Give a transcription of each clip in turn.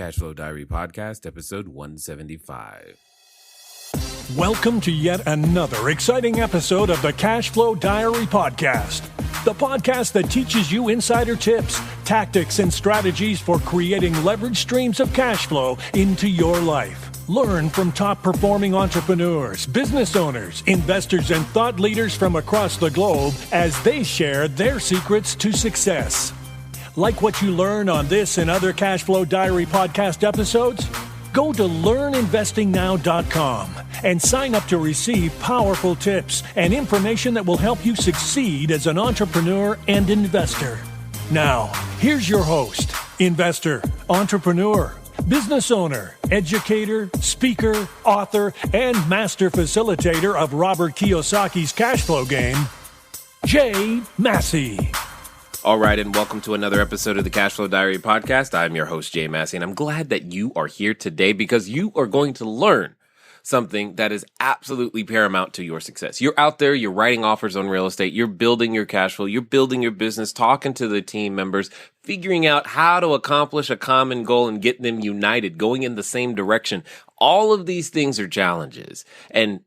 Cashflow Diary Podcast, episode 175. Welcome to yet another exciting episode of the Cashflow Diary Podcast, the podcast that teaches you insider tips, tactics, and strategies for creating leverage streams of cash flow into your life. Learn from top-performing entrepreneurs, business owners, investors, and thought leaders from across the globe as they share their secrets to success. Like what you learn on this and other Cashflow Diary podcast episodes? Go to learninvestingnow.com and sign up to receive powerful tips and information that will help you succeed as an entrepreneur and investor. Now, here's your host, investor, entrepreneur, business owner, educator, speaker, author, and master facilitator of Robert Kiyosaki's cash flow game, Jay Massey. All right, and welcome to another episode of the Cashflow Diary Podcast. I'm your host, Jay Massey, and I'm glad that you are here today because you are going to learn something that is absolutely paramount to your success. You're out there, you're writing offers on real estate, you're building your cash flow, you're building your business, talking to the team members, figuring out how to accomplish a common goal and get them united, going in the same direction. All of these things are challenges, and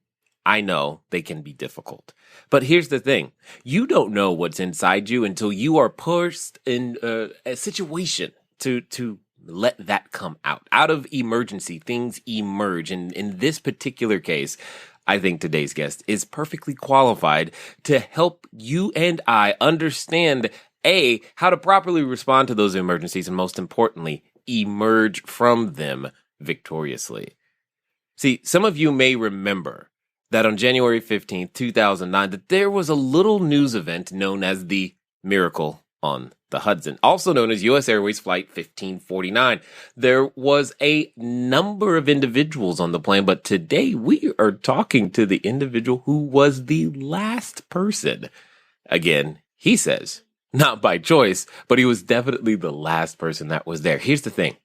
I know they can be difficult. But here's the thing. You don't know what's inside you until you are pushed in a situation to let that come out. Out of emergency, things emerge. And in this particular case, I think today's guest is perfectly qualified to help you and I understand, A, how to properly respond to those emergencies, and most importantly, emerge from them victoriously. See, some of you may remember that on January 15th, 2009, that there was a little news event known as the Miracle on the Hudson, also known as US Airways Flight 1549. There was a number of individuals on the plane, but today we are talking to the individual who was the last person. Again, he says, not by choice, but he was definitely the last person that was there. Here's the thing.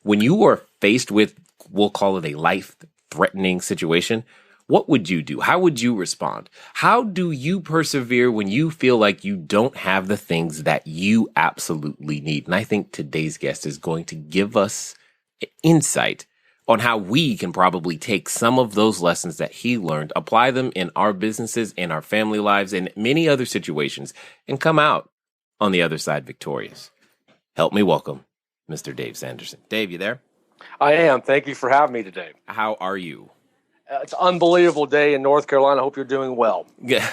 When you are faced with, we'll call it a life-threatening situation, what would you do? How would you respond? How do you persevere when you feel like you don't have the things that you absolutely need? And I think today's guest is going to give us insight on how we can probably take some of those lessons that he learned, apply them in our businesses, in our family lives, and many other situations, and come out on the other side victorious. Help me welcome Mr. Dave Sanderson. Dave, you there? I am. Thank you for having me today. How are you? It's an unbelievable day in North Carolina. I hope you're doing well. Yeah,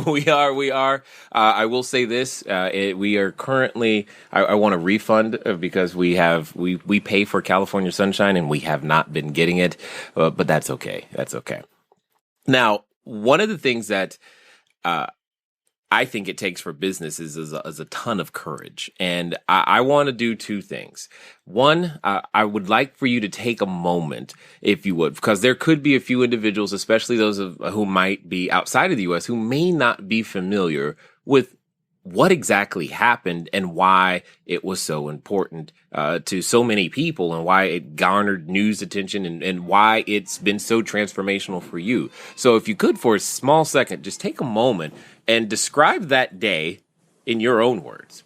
we are. I will say this: we are currently. I want a refund because we pay for California sunshine and we have not been getting it, but that's okay. That's okay. Now, one of the things that I think it takes for businesses is a ton of courage. And I want to do two things. One, I would like for you to take a moment, if you would, because there could be a few individuals, especially those who might be outside of the U.S., who may not be familiar with what exactly happened and why it was so important to so many people and why it garnered news attention and why it's been so transformational for you. So if you could, for a small second, just take a moment and describe that day in your own words.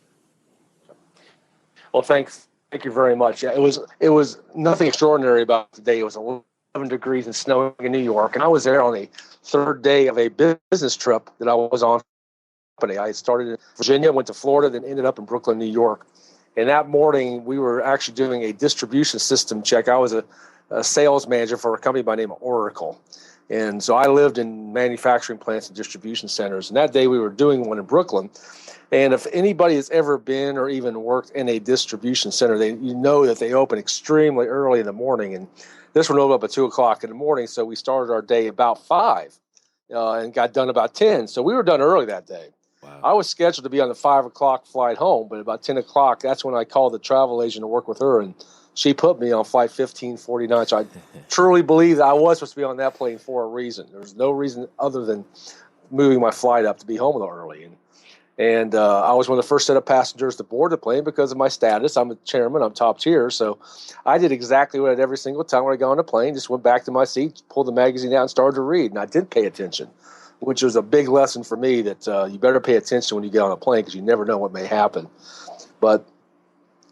Well, thank you very much. Yeah, it was nothing extraordinary about the day. It was 11 degrees and snowing in New York, and I was there on the third day of a business trip that I was on. I started in Virginia, went to Florida, then ended up in Brooklyn, New York. And that morning, we were actually doing a distribution system check. I was a sales manager for a company by the name of Oracle. And so I lived in manufacturing plants and distribution centers. And that day, we were doing one in Brooklyn. And if anybody has ever been or even worked in a distribution center, you know that they open extremely early in the morning. And this one opened up at 2 o'clock in the morning. So we started our day about 5 and got done about 10. So we were done early that day. Wow. I was scheduled to be on the 5 o'clock flight home, but about 10 o'clock, that's when I called the travel agent to work with her, and she put me on flight 1549. So I truly believe that I was supposed to be on that plane for a reason. There was no reason other than moving my flight up to be home a little early. And I was one of the first set of passengers to board the plane because of my status. I'm a chairman. I'm top tier. So I did exactly what I did every single time when I got on the plane, just went back to my seat, pulled the magazine out, and started to read. And I did pay attention, which was a big lesson for me that you better pay attention when you get on a plane because you never know what may happen. But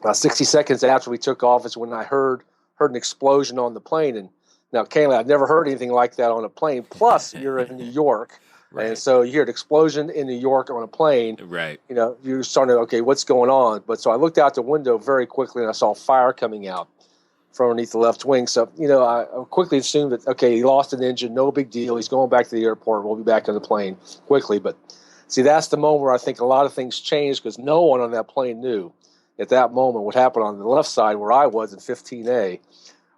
About 60 seconds after we took off is when I heard an explosion on the plane. And now, Kayla, I've never heard anything like that on a plane. Plus, you're in New York. Right. And so you hear an explosion in New York on a plane. Right. You're starting to, okay, what's going on? But so I looked out the window very quickly and I saw fire coming out from underneath the left wing. So, I quickly assumed that, okay, he lost an engine, no big deal. He's going back to the airport. We'll be back on the plane quickly. But see, that's the moment where I think a lot of things changed because no one on that plane knew at that moment what happened on the left side where I was in 15A,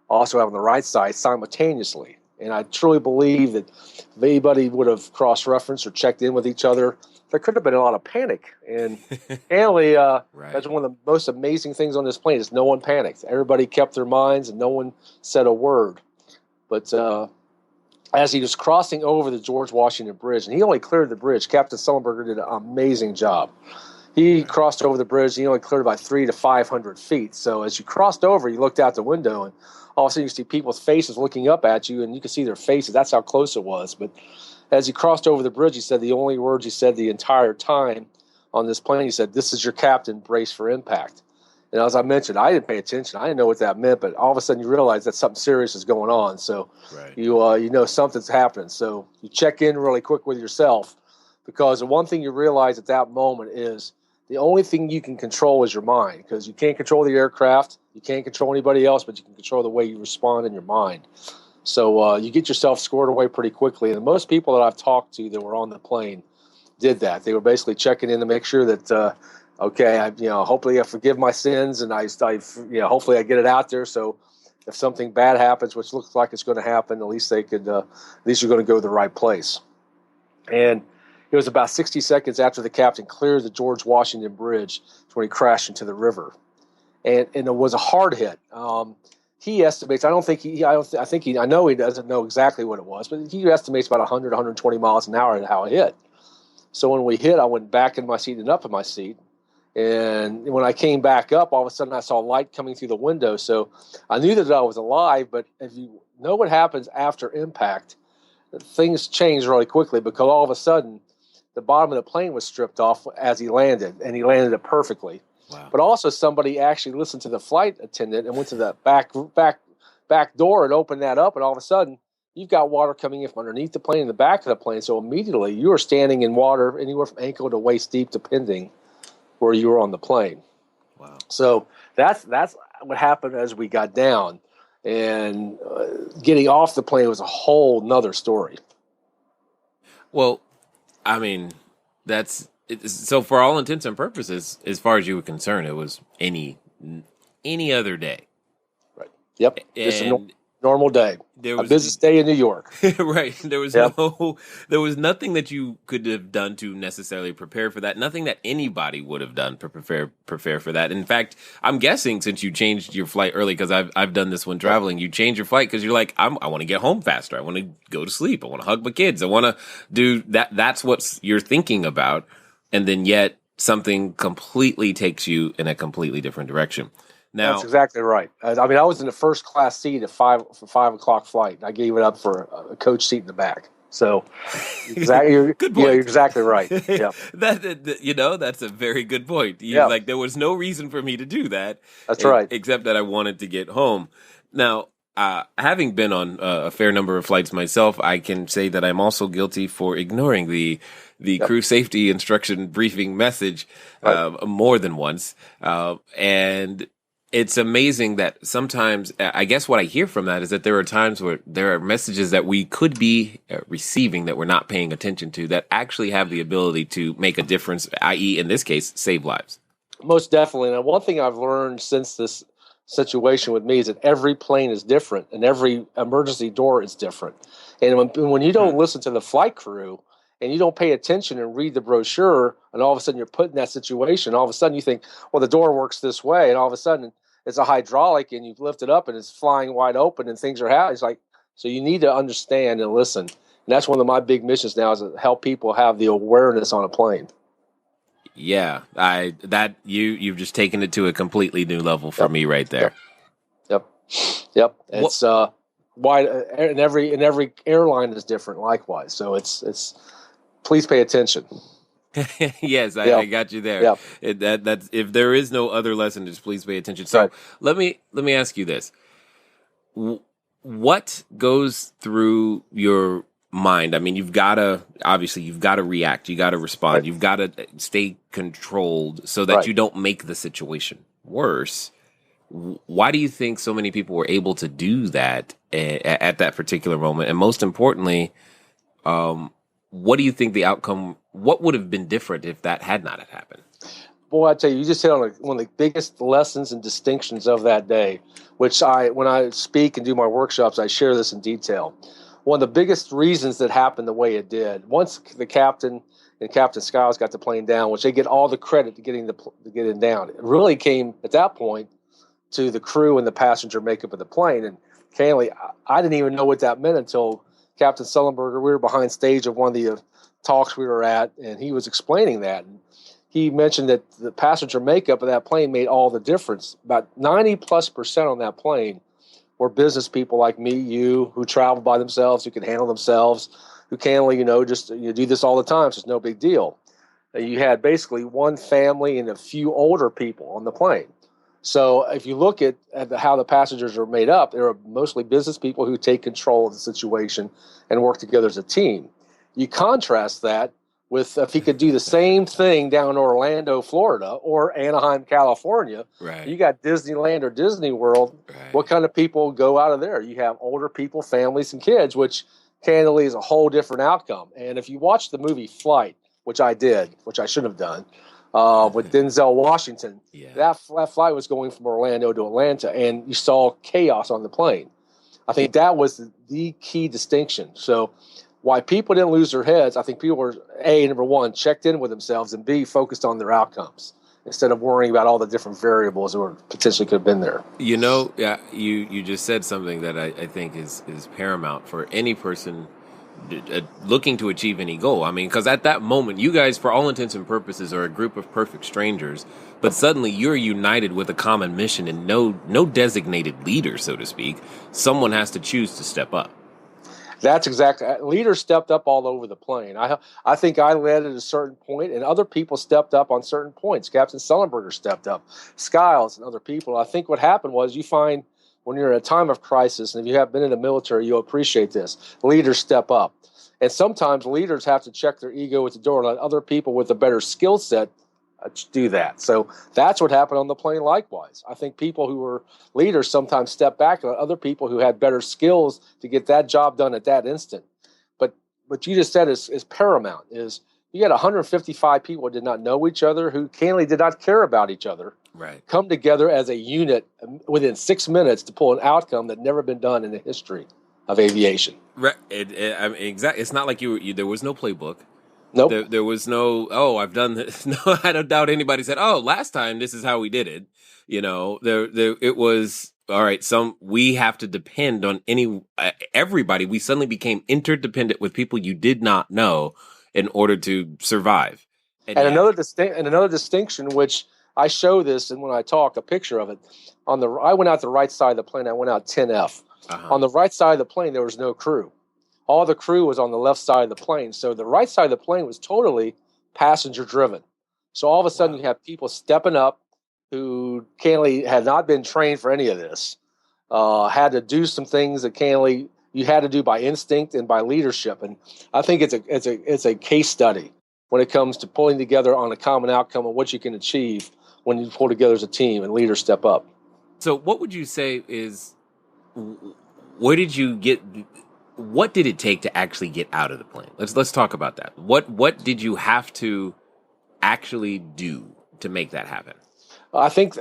also on the right side simultaneously. And I truly believe that if anybody would have cross-referenced or checked in with each other, there could have been a lot of panic. And apparently, right. That's one of the most amazing things on this plane is no one panicked. Everybody kept their minds and no one said a word. But as he was crossing over the George Washington Bridge, and he only cleared the bridge, Captain Sullenberger did an amazing job. He crossed over the bridge. He only cleared about 300 to 500 feet. So as you crossed over, you looked out the window, and all of a sudden you see people's faces looking up at you, and you can see their faces. That's how close it was. But as he crossed over the bridge, he said the only words he said the entire time on this plane, he said, "This is your captain, brace for impact." And as I mentioned, I didn't pay attention. I didn't know what that meant, but all of a sudden you realize that something serious is going on. So you know something's happening. So you check in really quick with yourself, because the one thing you realize at that moment is the only thing you can control is your mind, because you can't control the aircraft, you can't control anybody else, but you can control the way you respond in your mind. So you get yourself scored away pretty quickly. And most people that I've talked to that were on the plane did that. They were basically checking in to make sure that, hopefully I forgive my sins, and hopefully I get it out there. So if something bad happens, which looks like it's going to happen, at least they could, at least you're going to go to the right place. And it was about 60 seconds after the captain cleared the George Washington Bridge when he crashed into the river, and it was a hard hit. He estimates. I know he doesn't know exactly what it was, but he estimates about 100, 120 miles an hour at how it hit. So when we hit, I went back in my seat and up in my seat, and when I came back up, all of a sudden I saw light coming through the window. So I knew that I was alive. But if you know what happens after impact, things change really quickly, because all of a sudden the bottom of the plane was stripped off as he landed, and he landed it perfectly. Wow. But also somebody actually listened to the flight attendant and went to the back door and opened that up, and all of a sudden you've got water coming in from underneath the plane and the back of the plane. So immediately you are standing in water anywhere from ankle to waist deep, depending where you were on the plane. Wow. So that's what happened as we got down, and getting off the plane was a whole nother story. Well, I mean, so for all intents and purposes, as far as you were concerned, it was any other day. Right. Yep. Just a normal day. A business day in New York. Right. There was nothing that you could have done to necessarily prepare for that. Nothing that anybody would have done to prepare for that. In fact, I'm guessing since you changed your flight early, because I've done this when traveling, you change your flight because you're like, I want to get home faster. I want to go to sleep. I want to hug my kids. I want to do that. That's what you're thinking about. And then yet something completely takes you in a completely different direction. Now, that's exactly right. I was in the first class seat for 5 o'clock flight. I gave it up for a coach seat in the back. So, exactly, good point. You're exactly right. Yeah, that's a very good point. Like, there was no reason for me to do that. That's right. Except that I wanted to get home. Now, having been on a fair number of flights myself, I can say that I'm also guilty for ignoring the crew safety instruction briefing message more than once, and it's amazing that sometimes, I guess what I hear from that is that there are times where there are messages that we could be receiving that we're not paying attention to that actually have the ability to make a difference, i.e., in this case, save lives. Most definitely. And one thing I've learned since this situation with me is that every plane is different and every emergency door is different. And when you don't listen to the flight crew and you don't pay attention and read the brochure, and all of a sudden you're put in that situation, all of a sudden you think, well, the door works this way, and all of a sudden it's a hydraulic, and you lift it up, and it's flying wide open, and things are happening. It's like, so you need to understand and listen. And that's one of my big missions now, is to help people have the awareness on a plane. Yeah, you've just taken it to a completely new level for me right there. Yep. It's wide, and every airline is different. Likewise, so it's please pay attention. Yes, Yeah, I got you there. yeah, That's if there is no other lesson, just please pay attention. So right. let me ask you this: what goes through your mind? I mean, you've got to react, you got to respond, Right, you've got to stay controlled so that right. you don't make the situation worse. Why do you think so many people were able to do that at that particular moment? And most importantly, what do you think the outcome? What would have been different if that had not happened? Boy, I tell you, you just hit on one of the biggest lessons and distinctions of that day, which when I speak and do my workshops, I share this in detail. One of the biggest reasons that happened the way it did, once the captain and Captain Skiles got the plane down, which they get all the credit to get it down, it really came at that point to the crew and the passenger makeup of the plane. And candidly, I didn't even know what that meant until Captain Sullenberger, we were behind stage of one of the talks we were at, and he was explaining that. And he mentioned that the passenger makeup of that plane made all the difference. About 90+% on that plane were business people like me, you, who travel by themselves, who can handle themselves, who candidly, just do this all the time, so it's no big deal. You had basically one family and a few older people on the plane. So if you look at how the passengers are made up, they're mostly business people who take control of the situation and work together as a team. You contrast that with if he could do the same thing down in Orlando, Florida, or Anaheim, California. Right. You got Disneyland or Disney World. Right. What kind of people go out of there? You have older people, families, and kids, which candidly is a whole different outcome. And if you watch the movie Flight, which I did, which I shouldn't have done, with Denzel Washington, Yeah. that flight was going from Orlando to Atlanta, and you saw chaos on the plane. I think that was the key distinction. So why people didn't lose their heads, I think people were, A, number one, checked in with themselves, and B, focused on their outcomes instead of worrying about all the different variables that were potentially could have been there. Yeah, you just said something that I think is paramount for any person looking to achieve any goal. I mean, because at that moment, you guys, for all intents and purposes, are a group of perfect strangers, but suddenly you're united with a common mission and no designated leader, so to speak. Someone has to choose to step up. That's exactly. Leaders stepped up all over the plane. I think I led at a certain point, and other people stepped up on certain points. Captain Sullenberger stepped up, Skiles, and other people. I think what happened was you find when you're in a time of crisis, and if you have been in the military, you'll appreciate this. Leaders step up, and sometimes leaders have to check their ego at the door and let other people with a better skill set do that. So that's what happened on the plane likewise. I think people who were leaders sometimes step back and let other people who had better skills to get that job done at that instant. But what you just said is paramount, is you had 155 people who did not know each other, who candidly did not care about each other, right, come together as a unit within 6 minutes to pull an outcome that never been done in the history of aviation. Right. I mean, exactly. It's not like there was no playbook. Nope. There was no, I've done this. No, I don't doubt anybody said, last time this is how we did it. It was, all right, we have to depend on everybody. We suddenly became interdependent with people you did not know in order to survive. And another distinction, which I show this, and when I talk, a picture of it, I went out the right side of the plane. I went out 10F. Uh-huh. On the right side of the plane, there was no crew. All the crew was on the left side of the plane. So the right side of the plane was totally passenger driven. So all of a sudden you have people stepping up who candidly had not been trained for any of this, had to do some things that candidly you had to do by instinct and by leadership. And I think it's a case study when it comes to pulling together on a common outcome of what you can achieve when you pull together as a team and leaders step up. So what would you say is, what did it take to actually get out of the plane? Let's talk about that. What did you have to actually do to make that happen? I think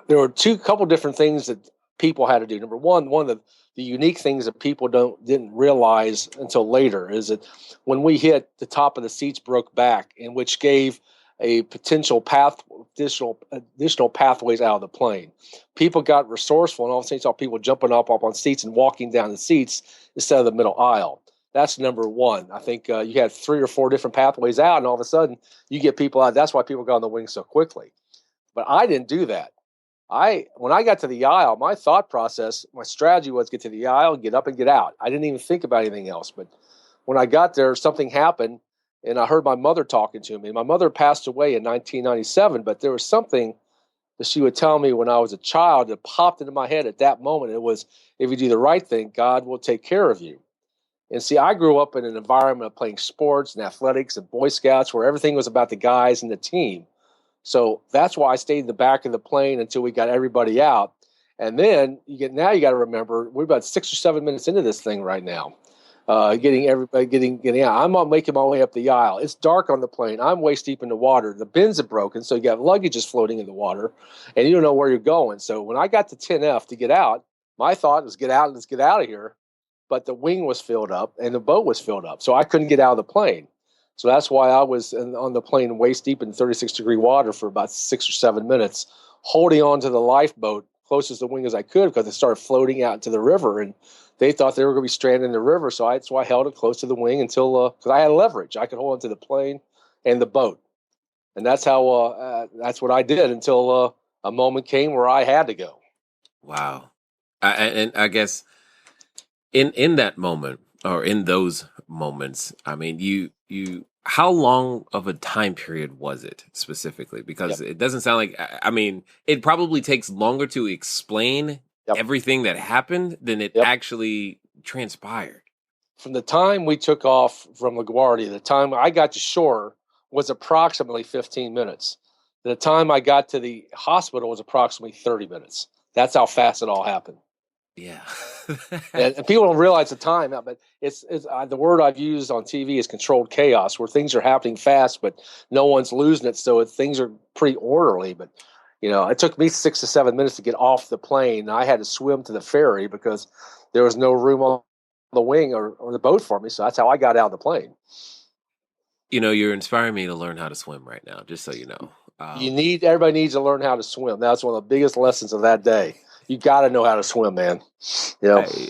there were couple different things that people had to do. Number one of the unique things that people didn't realize until later is that when we hit, the top of the seats broke back, and which gave a potential additional pathways out of the plane. People got resourceful, and all of a sudden you saw people jumping up on seats and walking down the seats instead of the middle aisle. That's number one. I think you had 3 or 4 different pathways out, and all of a sudden you get people out. That's why people got on the wing so quickly. But I didn't do that. When I got to the aisle, my thought process, my strategy was get to the aisle, get up and get out. I didn't even think about anything else. But when I got there, something happened, and I heard my mother talking to me. My mother passed away in 1997, but there was something that she would tell me when I was a child that popped into my head at that moment. It was, if you do the right thing, God will take care of you. And see, I grew up in an environment of playing sports and athletics and Boy Scouts where everything was about the guys and the team. So that's why I stayed in the back of the plane until we got everybody out. And then you got to remember, we're about 6 or 7 minutes into this thing right now. Getting everybody getting out. I'm not making my way up the aisle. It's dark on the plane. I'm waist deep in the water. The bins are broken, so you got luggage is floating in the water, and you don't know where you're going. So when I got to 10F to get out, my thought was let's get out of here. But the wing was filled up and the boat was filled up, so I couldn't get out of the plane. So that's why I was on the plane waist deep in 36-degree water for about 6 or 7 minutes, holding on to the lifeboat closest to the wing as I could because it started floating out into the river, and they thought they were going to be stranded in the river. So that's why I held it close to the wing until because I had leverage. I could hold onto the plane and the boat, and that's how that's what I did until a moment came where I had to go. Wow. And I guess in that moment or in those moments, I mean, you how long of a time period was it specifically? Because it doesn't sound like, I mean, it probably takes longer to explain everything that happened than it actually transpired. From the time we took off from LaGuardia, the time I got to shore was approximately 15 minutes. The time I got to the hospital was approximately 30 minutes. That's how fast it all happened. Yeah. and people don't realize the time, but it's the word I've used on TV is controlled chaos, where things are happening fast, but no one's losing it. So things are pretty orderly. But, it took me 6 to 7 minutes to get off the plane. I had to swim to the ferry because there was no room on the wing or the boat for me. So that's how I got out of the plane. You're inspiring me to learn how to swim right now, just so you know. Everybody needs to learn how to swim. That's one of the biggest lessons of that day. You got to know how to swim, man.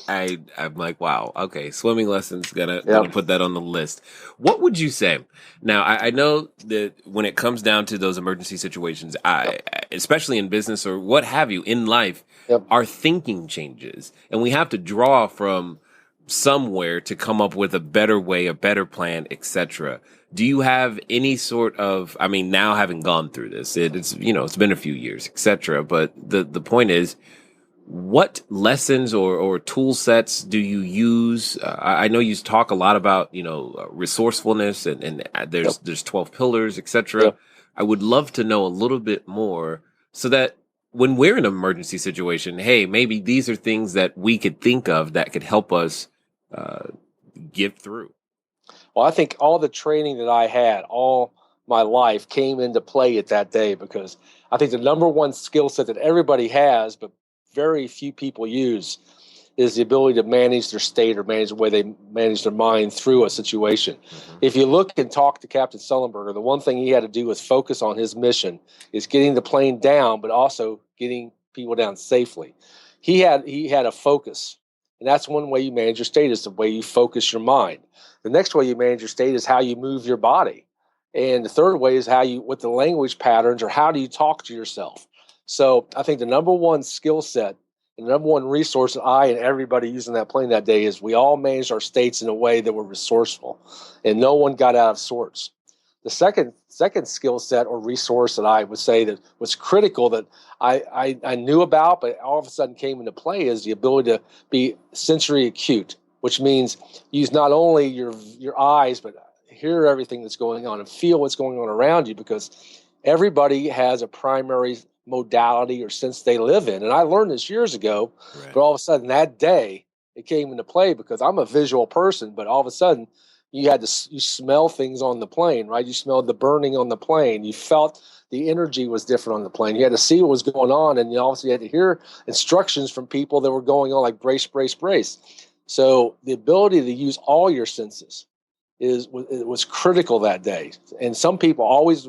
I'm like, wow. Okay, swimming lessons. Gonna put that on the list. What would you say? Now, I know that when it comes down to those emergency situations, especially in business or what have you in life, our thinking changes, and we have to draw from somewhere to come up with a better way, a better plan, etc. Do you have any sort of? I mean, now having gone through this, it's been a few years, etc. But the point is, what lessons or tool sets do you use? I know you talk a lot about, resourcefulness and there's 12 pillars, etc. I would love to know a little bit more so that when we're in an emergency situation, hey, maybe these are things that we could think of that could help us get through. Well, I think all the training that I had all my life came into play at that day, because I think the number one skill set that everybody has, but very few people use, is the ability to manage their state or manage the way they manage their mind through a situation. Mm-hmm. If you look and talk to Captain Sullenberger, the one thing he had to do was focus on his mission, is getting the plane down, but also getting people down safely. He had a focus, and that's one way you manage your state, is the way you focus your mind. The next way you manage your state is how you move your body. And the third way is what the language patterns, or how do you talk to yourself. So I think the number one skill set and the number one resource that I and everybody using that plane that day is we all managed our states in a way that were resourceful, and no one got out of sorts. The second skill set or resource that I would say that was critical that I knew about, but all of a sudden came into play, is the ability to be sensory acute, which means use not only your eyes, but hear everything that's going on and feel what's going on around you, because everybody has a primary modality or sense they live in. And I learned this years ago, but all of a sudden that day it came into play, because I'm a visual person, but all of a sudden you smell things on the plane, right? You smelled the burning on the plane. You felt the energy was different on the plane. You had to see what was going on, and you obviously had to hear instructions from people that were going on, like brace, brace, brace. So the ability to use all your senses was critical that day. And some people most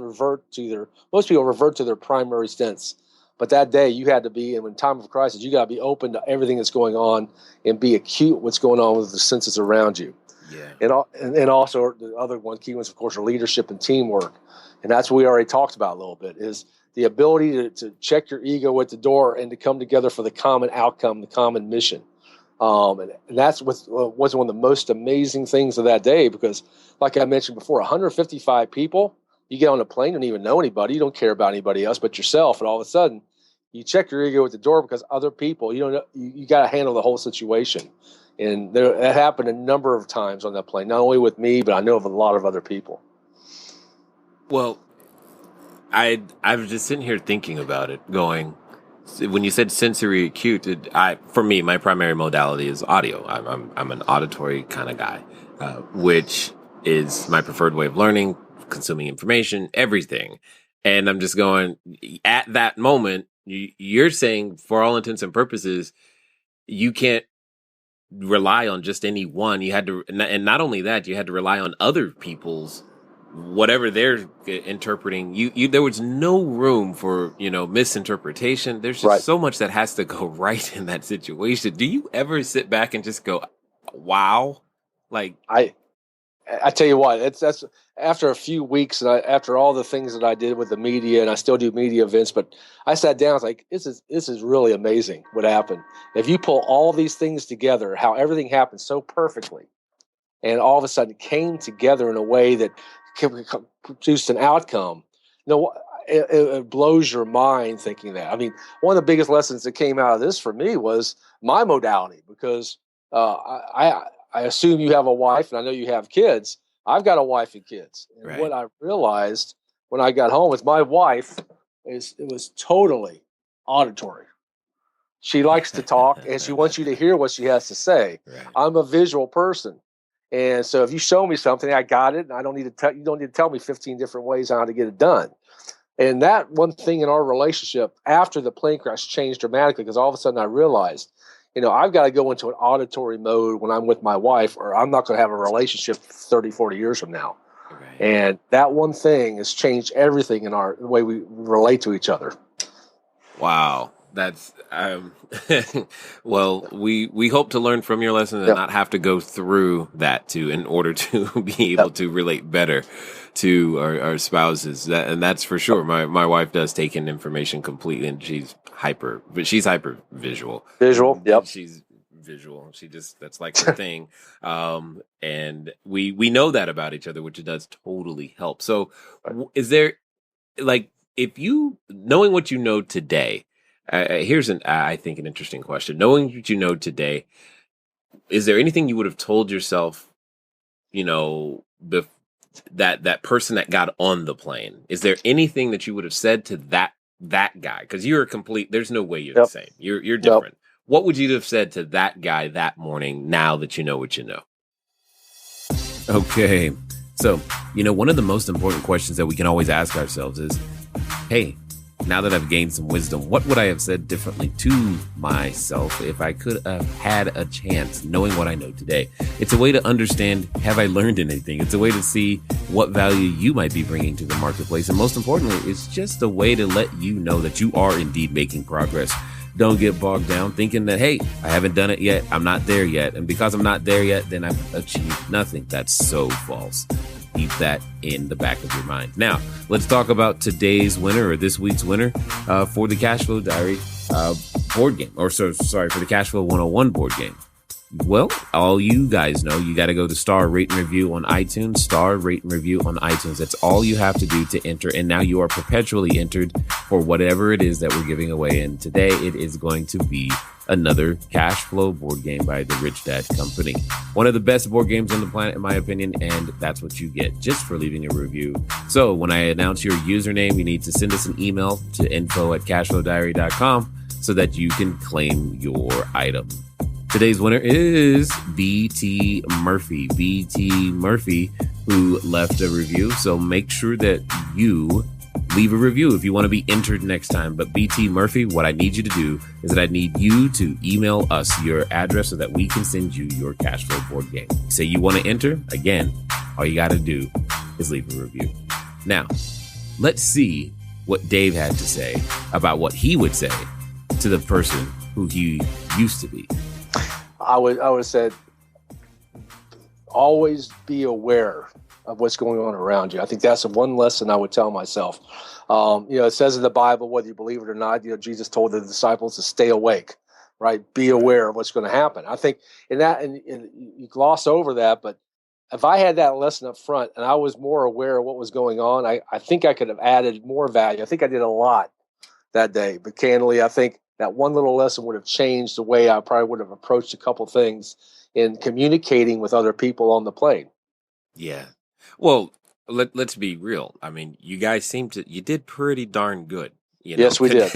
people revert to their primary sense. But that day you had to be, and in time of crisis, you got to be open to everything that's going on and be acute what's going on with the senses around you. Yeah. And also the other key ones, of course, are leadership and teamwork. And that's what we already talked about a little bit, is the ability to check your ego at the door and to come together for the common outcome, the common mission. And that's was one of the most amazing things of that day, because, like I mentioned before, 155 people. You get on a plane, you don't even know anybody. You don't care about anybody else but yourself. And all of a sudden, you check your ego at the door because other people, you don't know, you got to handle the whole situation. And that happened a number of times on that plane, not only with me, but I know of a lot of other people. Well, I was just sitting here thinking about it, going, when you said sensory acute, for me, my primary modality is audio. I'm an auditory kind of guy, which is my preferred way of learning, consuming information, everything. And I'm just going, at that moment, you're saying, for all intents and purposes, you can't rely on just any one. You had to, and not only that, you had to rely on other people's, whatever they're interpreting. You there was no room for, misinterpretation. There's just so much that has to go right in that situation. Do you ever sit back and just go, wow? Like, I tell you what, that's after a few weeks, and after all the things that I did with the media, and I still do media events, but I sat down, I was like, this is really amazing what happened. If you pull all these things together, how everything happened so perfectly, and all of a sudden came together in a way that produced an outcome. It blows your mind thinking that. I mean, one of the biggest lessons that came out of this for me was my modality, because I assume you have a wife, and I know you have kids. I've got a wife and kids. And right. What I realized when I got home is my wife it was totally auditory. She likes to talk, and she wants you to hear what she has to say. Right. I'm a visual person. And so if you show me something, I got it, and I don't need to you don't need to tell me 15 different ways on how to get it done. And that one thing in our relationship after the plane crash changed dramatically, because all of a sudden I realized, I've got to go into an auditory mode when I'm with my wife, or I'm not going to have a relationship 30, 40 years from now. Right. And that one thing has changed everything in the way we relate to each other. Wow. That's, well, we hope to learn from your lesson and not have to go through that in order to be able to relate better to our spouses. And that's for sure. My wife does take in information completely, and she's hyper visual. Yep. She's visual. That's like her thing. And we know that about each other, which does totally help. So is there, like, if you, knowing what you know today, here's I think an interesting question. Knowing what you know today, is there anything you would have told yourself, that person that got on the plane? Is there anything that you would have said to that guy? Because you're there's no way you're the same. You're different. What would you have said to that guy that morning, now that you know what you know? Okay. So, one of the most important questions that we can always ask ourselves is, hey, now that I've gained some wisdom, what would I have said differently to myself if I could have had a chance, knowing what I know today? It's a way to understand, have I learned anything? It's a way to see what value you might be bringing to the marketplace. And most importantly, it's just a way to let you know that you are indeed making progress. Don't get bogged down thinking that, hey, I haven't done it yet. I'm not there yet. And because I'm not there yet, then I've achieved nothing. That's so false. Keep that in the back of your mind. Now, let's talk about today's winner, or this week's winner, for the CashFlowDiary board game. For the CashFlow 101 board game. Well, all you guys know, you got to go to star, rate, and review on iTunes. Star, rate, and review on iTunes. That's all you have to do to enter. And now you are perpetually entered for whatever it is that we're giving away. And today it is going to be another CashFlow board game by the Rich Dad Company. One of the best board games on the planet, in my opinion, and that's what you get just for leaving a review. So when I announce your username, you need to send us an email to info@cashflowdiary.com so that you can claim your item. Today's winner is BT Murphy. BT Murphy, who left a review. So make sure that you leave a review if you want to be entered next time. But BT Murphy, what I need you to do is that I need you to email us your address so that we can send you your CashFlow board game. Say you want to enter. Again, all you got to do is leave a review. Now, let's see what Dave had to say about what he would say to the person who he used to be. I would have said, always be aware of what's going on around you. I think that's the one lesson I would tell myself. It says in the Bible, whether you believe it or not, Jesus told the disciples to stay awake. right? Be aware of what's going to happen. I think and you gloss over that, but if I had that lesson up front and I was more aware of what was going on, I think I could have added more value. I think I did a lot that day, but candidly, I think that one little lesson would have changed the way I probably would have approached a couple things in communicating with other people on the plane. Yeah. Well, let's be real. I mean, you guys you did pretty darn good. Yes, we did.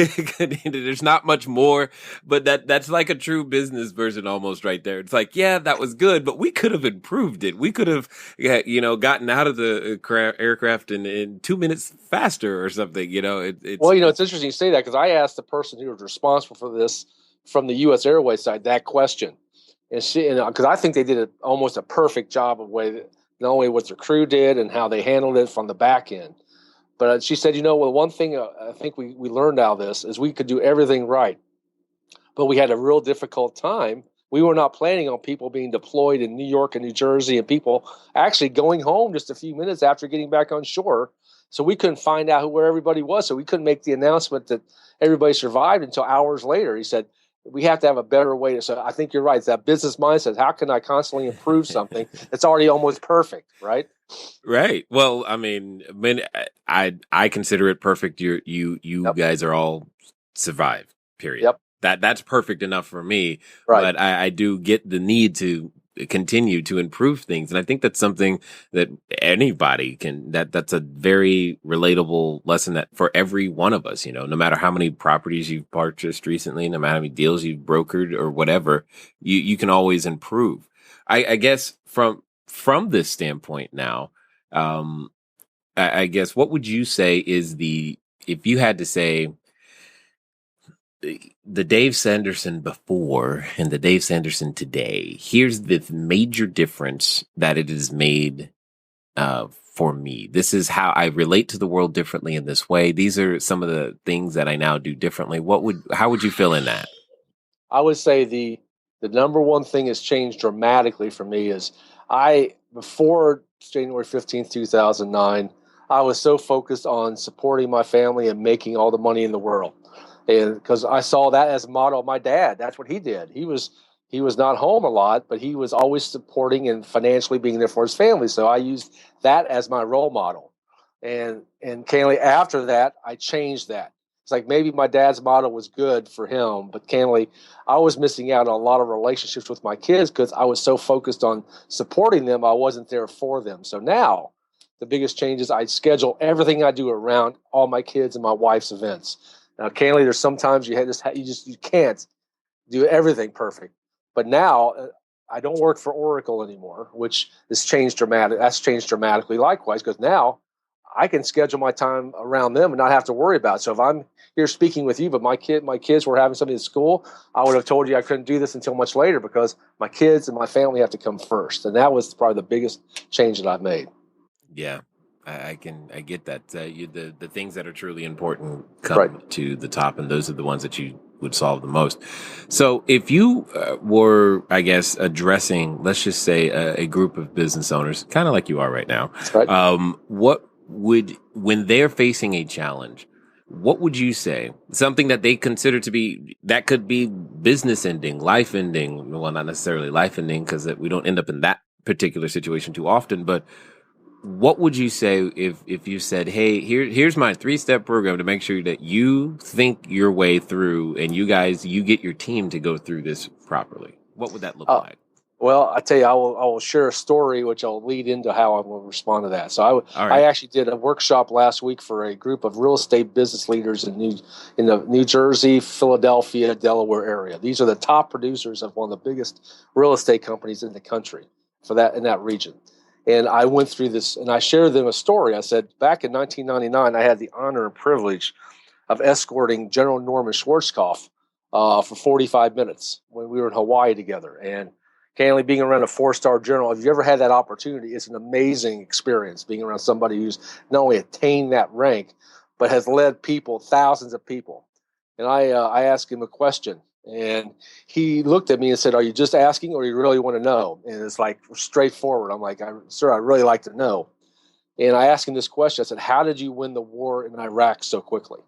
There's not much more, but that's like a true business version almost right there. It's like, yeah, that was good, but we could have improved it. We could have, gotten out of the aircraft in 2 minutes faster or something. Well, it's interesting you say that because I asked the person who was responsible for this from the US Airways side that question, and because I think they did almost a perfect job of not only what their crew did and how they handled it from the back end. But she said, well, one thing I think we learned out of this is we could do everything right, but we had a real difficult time. We were not planning on people being deployed in New York and New Jersey and people actually going home just a few minutes after getting back on shore. So we couldn't find out where everybody was. So we couldn't make the announcement that everybody survived until hours later. He said, we have to have a better way to. So I think you're right. It's that business mindset. How can I constantly improve something that's already almost perfect, right? Right. Well, I mean, I consider it perfect. You Yep. guys are all survived. Period. Yep. That's perfect enough for me. Right. But I do get the need to continue to improve things, and I think that's something that anybody can. That's a very relatable lesson that for every one of us. No matter how many properties you've purchased recently, no matter how many deals you've brokered or whatever, you can always improve. I guess from this standpoint now, I guess what would you say is if you had to say the Dave Sanderson before and the Dave Sanderson today, here's the major difference that it has made for me. This is how I relate to the world differently in this way. These are some of the things that I now do differently. How would you fill in that? I would say the number one thing has changed dramatically for me is before January 15th, 2009, I was so focused on supporting my family and making all the money in the world. And because I saw that as a model of my dad, that's what he did. He was not home a lot, but he was always supporting and financially being there for his family. So I used that as my role model. And candidly, after that, I changed that. It's like maybe my dad's model was good for him, but candidly, I was missing out on a lot of relationships with my kids because I was so focused on supporting them, I wasn't there for them. So now, the biggest change is I schedule everything I do around all my kids and my wife's events. Now, candidly, there's sometimes you can't do everything perfect. But now I don't work for Oracle anymore, which has changed dramatically. That's changed dramatically. Likewise, because now I can schedule my time around them and not have to worry about it. So if I'm here speaking with you, but my kids were having something at school, I would have told you I couldn't do this until much later because my kids and my family have to come first. And that was probably the biggest change that I've made. Yeah. I get that. The things that are truly important come to the top, and those are the ones that you would solve the most. So if you were, I guess, addressing, let's just say, a group of business owners, kind of like you are right now, when they're facing a challenge, what would you say? Something that they consider that could be business ending, life ending. Well, not necessarily life ending because we don't end up in that particular situation too often, but what would you say if you said, hey, here's my 3-step program to make sure that you think your way through and you get your team to go through this properly? What would that look like? Well, I tell you, I will share a story which will lead into how I will respond to that. So I actually did a workshop last week for a group of real estate business leaders in the New Jersey, Philadelphia, Delaware area. These are the top producers of one of the biggest real estate companies in the country in that region. And I went through this and I shared them a story. I said, back in 1999, I had the honor and privilege of escorting General Norman Schwarzkopf for 45 minutes when we were in Hawaii together. And candidly, being around a 4-star general, if you ever had that opportunity, it's an amazing experience being around somebody who's not only attained that rank, but has led people, thousands of people. And I asked him a question. And he looked at me and said, "Are you just asking or you really want to know?" And it's like straightforward. I'm like, "Sir, I'd really like to know." And I asked him this question. I said, "How did you win the war in Iraq so quickly?"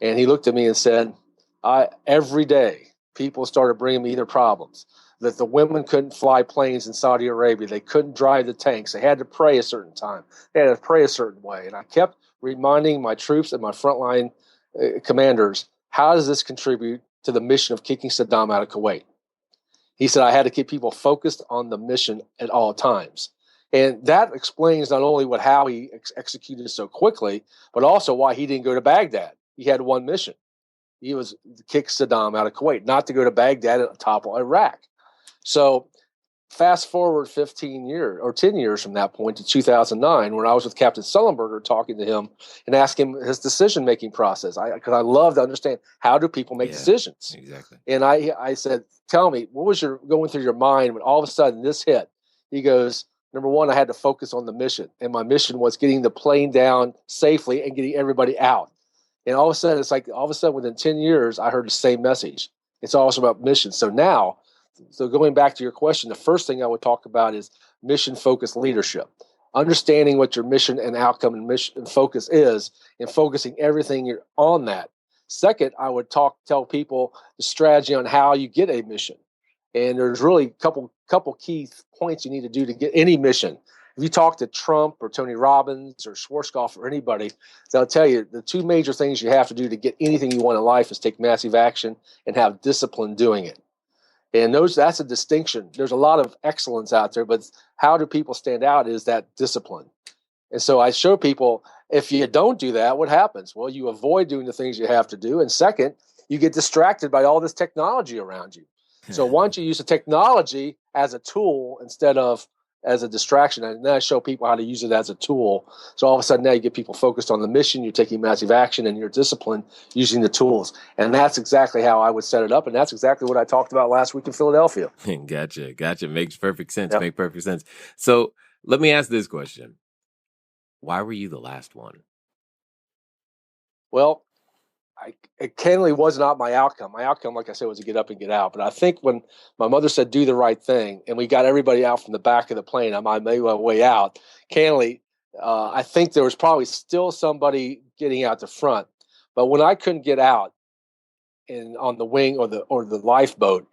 And he looked at me and said, "Every day people started bringing me their problems. That the women couldn't fly planes in Saudi Arabia. They couldn't drive the tanks. They had to pray a certain time. They had to pray a certain way. And I kept reminding my troops and my frontline commanders, how does this contribute to the mission of kicking Saddam out of Kuwait? He said, I had to keep people focused on the mission at all times. And that explains not only how he executed so quickly, but also why he didn't go to Baghdad. He had one mission. He was to kick Saddam out of Kuwait, not to go to Baghdad and topple Iraq. So fast forward 15 years or 10 years from that point to 2009, when I was with Captain Sullenberger talking to him and asking him his decision-making process. Because I love to understand, how do people make decisions? Exactly. And I said, tell me, what was going through your mind when all of a sudden this hit? He goes, number one, I had to focus on the mission. And my mission was getting the plane down safely and getting everybody out. And all of a sudden, it's like within 10 years, I heard the same message. It's also about mission. So going back to your question, the first thing I would talk about is mission-focused leadership. Understanding what your mission and outcome and mission and focus is, and focusing everything on that. Second, I would tell people the strategy on how you get a mission. And there's really a couple key points you need to do to get any mission. If you talk to Trump or Tony Robbins or Schwarzkopf or anybody, they'll tell you the two major things you have to do to get anything you want in life is take massive action and have discipline doing it. And that's a distinction. There's a lot of excellence out there, but how do people stand out is that discipline. And so I show people, if you don't do that, what happens? Well, you avoid doing the things you have to do. And second, you get distracted by all this technology around you. So why don't you use the technology as a tool instead of as a distraction? And then I show people how to use it as a tool. So all of a sudden now you get people focused on the mission, you're taking massive action, and you're disciplined using the tools. And that's exactly how I would set it up. And that's exactly what I talked about last week in Philadelphia. Gotcha. Makes perfect sense. Yep. Make perfect sense. So let me ask this question. Why were you the last one? Well, it candidly was not my outcome. My outcome, like I said, was to get up and get out. But I think when my mother said, do the right thing, and we got everybody out from the back of the plane, I made my way out. Candidly, I think there was probably still somebody getting out the front. But when I couldn't get out on the wing or the lifeboat,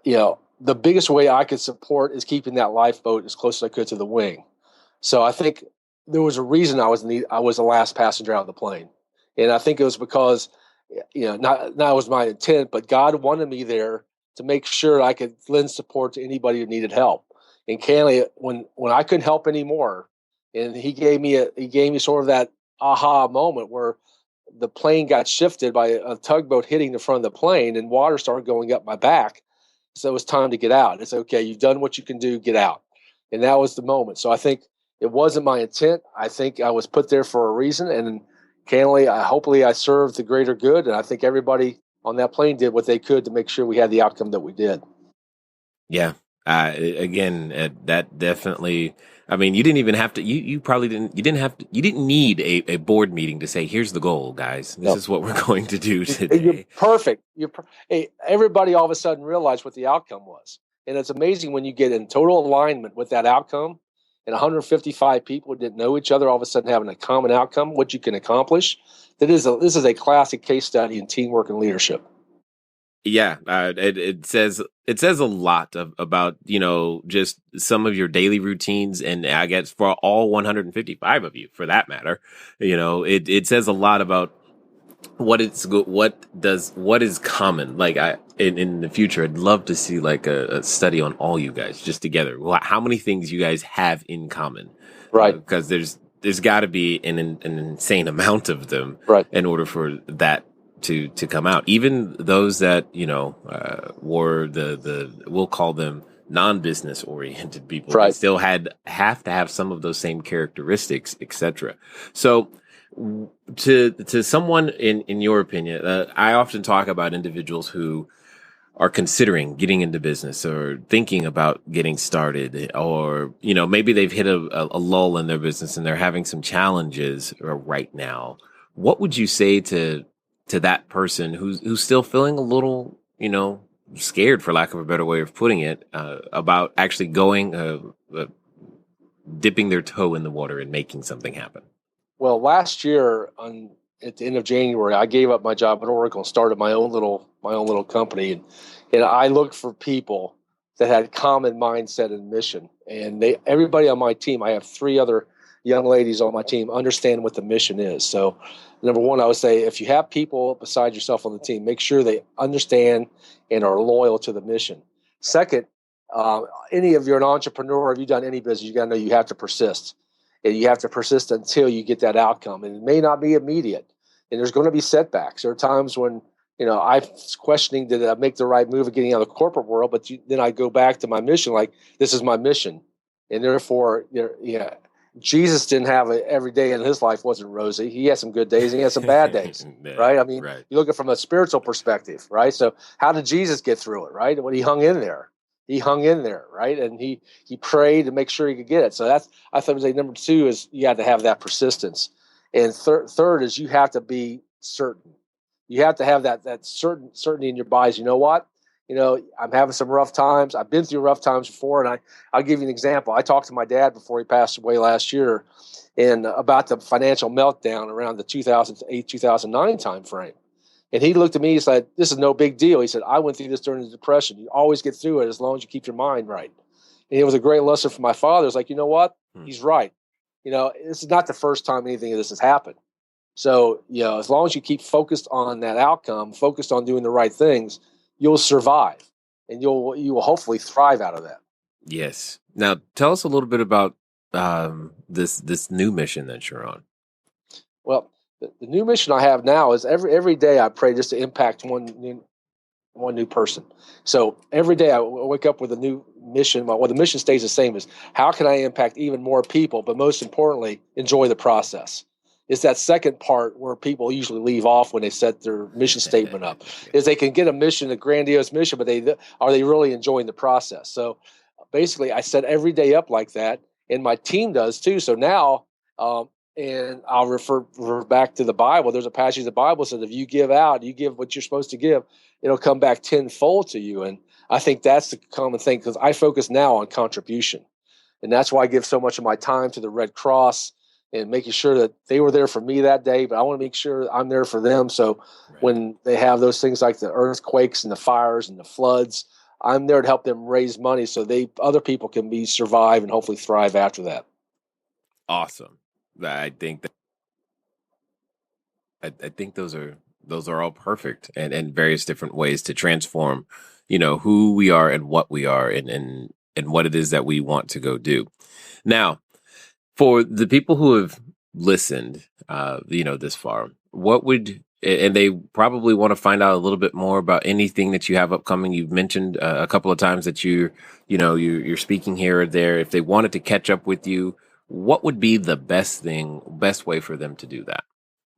the biggest way I could support is keeping that lifeboat as close as I could to the wing. So I think there was a reason I was the last passenger out of the plane. And I think it was because, not was my intent, but God wanted me there to make sure I could lend support to anybody who needed help. And candidly, when I couldn't help anymore, and he gave me sort of that aha moment where the plane got shifted by a tugboat hitting the front of the plane, and water started going up my back. So it was time to get out. It's okay. You've done what you can do. Get out. And that was the moment. So I think it wasn't my intent. I think I was put there for a reason, and candidly, hopefully I served the greater good, and I think everybody on that plane did what they could to make sure we had the outcome that we did. Yeah. Again, that definitely, I mean, you didn't even have to, you probably didn't, you didn't need a board meeting to say, here's the goal, guys. This is what we're going to do today. You're perfect. Everybody all of a sudden realized what the outcome was. And it's amazing when you get in total alignment with that outcome, and 155 people didn't know each other, all of a sudden having a common outcome, what you can accomplish. This is a classic case study in teamwork and leadership. Yeah, it says a lot about just some of your daily routines, and I guess for all 155 of you, for that matter, it says a lot about what is common. Like in the future, I'd love to see like a study on all you guys just together. How many things you guys have in common, right? Because there's got to be an insane amount of them, right, in order for that to come out. Even those that were the we'll call them non-business oriented people, right, still have to have some of those same characteristics, etc. So to someone in your opinion, I often talk about individuals who are considering getting into business or thinking about getting started, or maybe they've hit a lull in their business and they're having some challenges right now. What would you say to that person who's still feeling a little, scared, for lack of a better way of putting it, about actually going, dipping their toe in the water and making something happen? Well, last year at the end of January, I gave up my job at Oracle and started my own little company. And I looked for people that had common mindset and mission. And everybody on my team, I have 3 other young ladies on my team, understand what the mission is. So number one, I would say if you have people beside yourself on the team, make sure they understand and are loyal to the mission. Second, if you're an entrepreneur, if you've done any business, you got to know you have to persist. And you have to persist until you get that outcome. And it may not be immediate. And there's going to be setbacks. There are times when, I was questioning, did I make the right move of getting out of the corporate world? But then I go back to my mission, like, this is my mission. And therefore, Jesus didn't have every day in his life wasn't rosy. He had some good days and he had some bad days, Yeah, right? I mean, right. you look at it from a spiritual perspective, right? So how did Jesus get through it, right? When he hung in there. He hung in there, right? And he prayed to make sure he could get it. So I thought number 2 is you have to have that persistence. And third is you have to be certain. You have to have that certainty in your bias. You know what? I'm having some rough times. I've been through rough times before. And I'll give you an example. I talked to my dad before he passed away last year and about the financial meltdown around the 2008, 2009 timeframe. And he looked at me and said, this is no big deal. He said, I went through this during the Depression. You always get through it as long as you keep your mind right. And it was a great lesson for my father. It's like, you know what? He's right. This is not the first time anything of this has happened. So, as long as you keep focused on that outcome, focused on doing the right things, you'll survive and you will hopefully thrive out of that. Yes. Now, tell us a little bit about this new mission that you're on. Well, the new mission I have now is every day I pray just to impact one new person. So every day I wake up with a new mission. Well, the mission stays the same as how can I impact even more people, but most importantly, enjoy the process. It's that second part where people usually leave off when they set their mission statement up, is they can get a mission, a grandiose mission, but are they really enjoying the process? So basically I set every day up like that, and my team does too. So now, and I'll refer back to the Bible. There's a passage of the Bible that says if you give out, you give what you're supposed to give, it'll come back tenfold to you. And I think that's the common thing because I focus now on contribution. And that's why I give so much of my time to the Red Cross and making sure that they were there for me that day, but I want to make sure I'm there for them. So when they have those things like the earthquakes and the fires and the floods, I'm there to help them raise money so other people can survive and hopefully thrive after that. Awesome. I think those are all perfect and various different ways to transform, who we are and what we are and what it is that we want to go do. Now, for the people who have listened, this far, and they probably want to find out a little bit more about anything that you have upcoming. You've mentioned a couple of times that you're speaking here or there. If they wanted to catch up with you, what would be the best way for them to do that?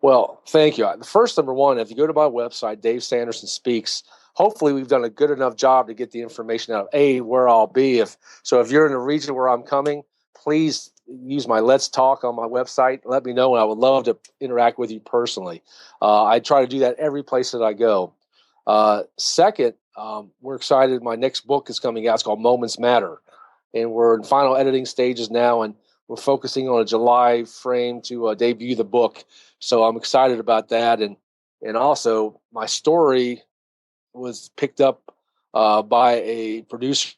Well, thank you. The first, number one, if you go to my website, Dave Sanderson Speaks, hopefully we've done a good enough job to get the information out of where I'll be. If you're in the region where I'm coming, please use my Let's Talk on my website. Let me know, and I would love to interact with you personally. I try to do that every place that I go. Second, we're excited. My next book is coming out. It's called Moments Matter, and we're in final editing stages now, and we're focusing on a July frame to debut the book. So I'm excited about that. And also my story was picked up by a producer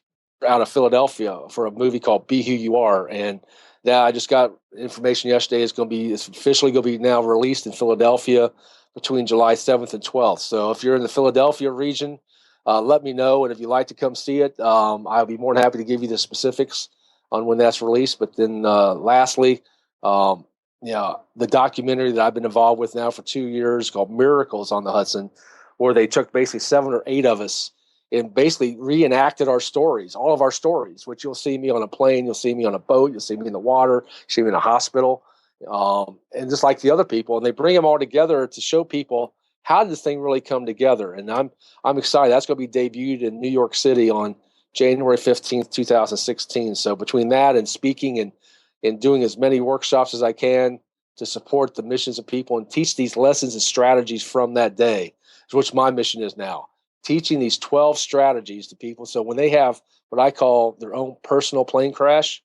out of Philadelphia for a movie called Be Who You Are. And now I just got information yesterday. It's officially going to be now released in Philadelphia between July 7th and 12th. So if you're in the Philadelphia region, let me know. And if you'd like to come see it, I'll be more than happy to give you the specifics on when that's released. But then lastly, the documentary that I've been involved with now for 2 years called Miracles on the Hudson, where they took basically 7 or 8 of us and basically reenacted our stories, all of our stories, which you'll see me on a plane, you'll see me on a boat, you'll see me in the water, you'll see me in a hospital, and just like the other people. And they bring them all together to show people how did this thing really come together. And I'm excited. That's going to be debuted in New York City on January 15th, 2016. So between that and speaking and doing as many workshops as I can to support the missions of people and teach these lessons and strategies from that day, which my mission is now, teaching these 12 strategies to people. So when they have what I call their own personal plane crash,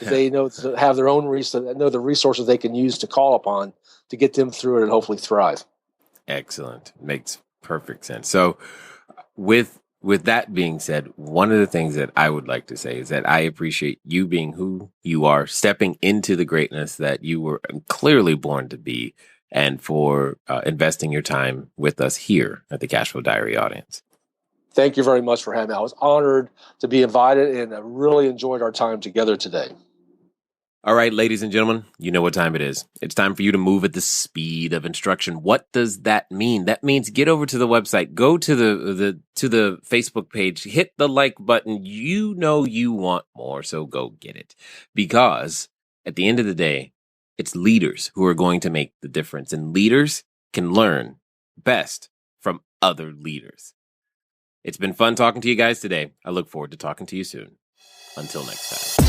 They know to have their own know the resources they can use to call upon to get them through it and hopefully thrive. Excellent. Makes perfect sense. So with that being said, one of the things that I would like to say is that I appreciate you being who you are, stepping into the greatness that you were clearly born to be, and for investing your time with us here at the Cashflow Diary audience. Thank you very much for having me. I was honored to be invited, and I really enjoyed our time together today. All right, ladies and gentlemen, you know what time it is. It's time for you to move at the speed of instruction. What does that mean? That means get over to the website, go to the Facebook page, hit the like button. You know you want more, so go get it. Because at the end of the day, it's leaders who are going to make the difference, and leaders can learn best from other leaders. It's been fun talking to you guys today. I look forward to talking to you soon. Until next time.